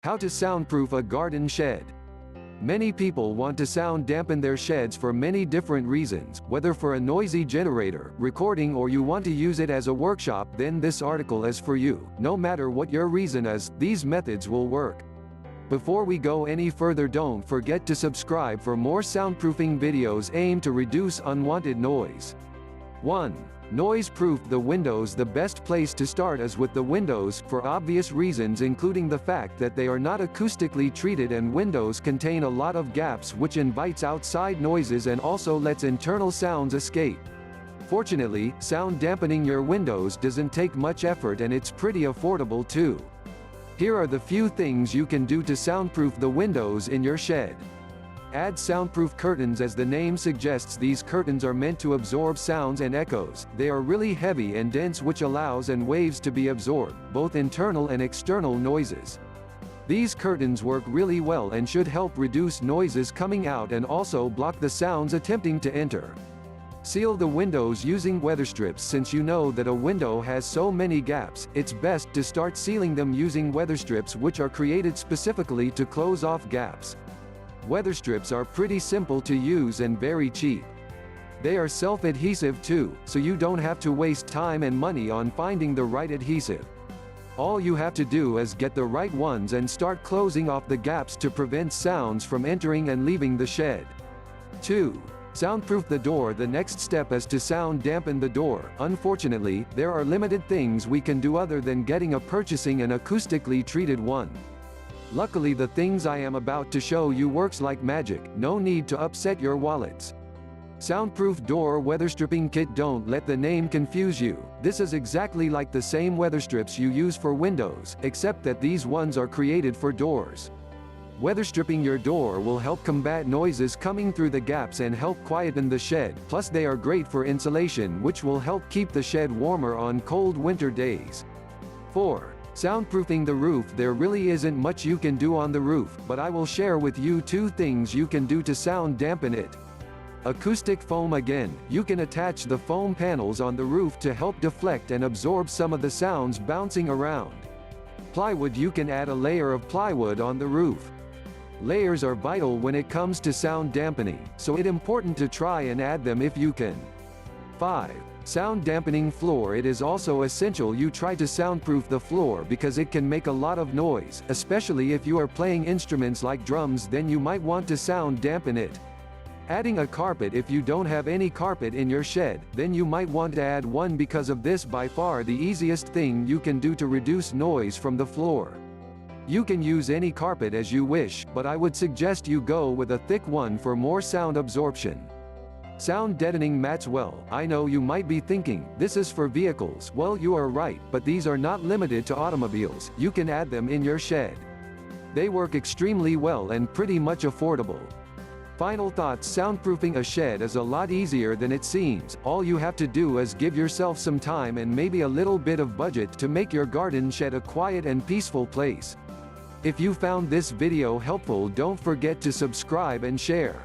How to soundproof a garden shed. Many people want to sound dampen their sheds for many different reasons, whether for a noisy generator, recording, or you want to use it as a workshop, then this article is for you. No matter what your reason is, these methods will work. Before we go any further, don't forget to subscribe for more soundproofing videos aimed to reduce unwanted noise. 1. Noise-proof the windows. The best place to start is with the windows, for obvious reasons, including the fact that they are not acoustically treated and windows contain a lot of gaps, which invites outside noises and also lets internal sounds escape. Fortunately, sound dampening your windows doesn't take much effort and it's pretty affordable too. Here are the few things you can do to soundproof the windows in your shed. Add soundproof curtains. As the name suggests, these curtains are meant to absorb sounds and echoes. They are really heavy and dense, which allows and waves to be absorbed, both internal and external noises. These curtains work really well and should help reduce noises coming out and also block the sounds attempting to enter. Seal the windows using weather strips. Since you know that a window has so many gaps, it's best to start sealing them using weather strips, which are created specifically to close off gaps. Weather strips are pretty simple to use and very cheap. They are self-adhesive too, so you don't have to waste time and money on finding the right adhesive. All you have to do is get the right ones and start closing off the gaps to prevent sounds from entering and leaving the shed. 2. Soundproof the door. The next step is to sound dampen the door. Unfortunately, there are limited things we can do other than purchasing an acoustically treated one. Luckily, the things I am about to show you works like magic. No need to upset your wallets. Soundproof door weatherstripping kit. Don't let the name confuse you. This is exactly like the same weather strips you use for windows, except that these ones are created for doors. Weatherstripping your door will help combat noises coming through the gaps and help quieten the shed. Plus, they are great for insulation, which will help keep the shed warmer on cold winter days. 4. Soundproofing the roof. There really isn't much you can do on the roof, but I will share with you 2 things you can do to sound dampen it. Acoustic foam. Again, you can attach the foam panels on the roof to help deflect and absorb some of the sounds bouncing around. Plywood. You can add a layer of plywood on the roof. Layers are vital when it comes to sound dampening, so it's important to try and add them if you can. 5. Sound dampening floor. It is also essential you try to soundproof the floor because it can make a lot of noise, especially if you are playing instruments like drums. Then you might want to sound dampen it. Adding a carpet. If you don't have any carpet in your shed, then you might want to add one because of this by far the easiest thing you can do to reduce noise from the floor. You can use any carpet as you wish, but I would suggest you go with a thick one for more sound absorption. Sound deadening mats. Well, I know you might be thinking, this is for vehicles. Well, you are right, but these are not limited to automobiles. You can add them in your shed. They work extremely well and pretty much affordable. Final thoughts. Soundproofing a shed is a lot easier than it seems. All you have to do is give yourself some time and maybe a little bit of budget to make your garden shed a quiet and peaceful place. If you found this video helpful, don't forget to subscribe and share.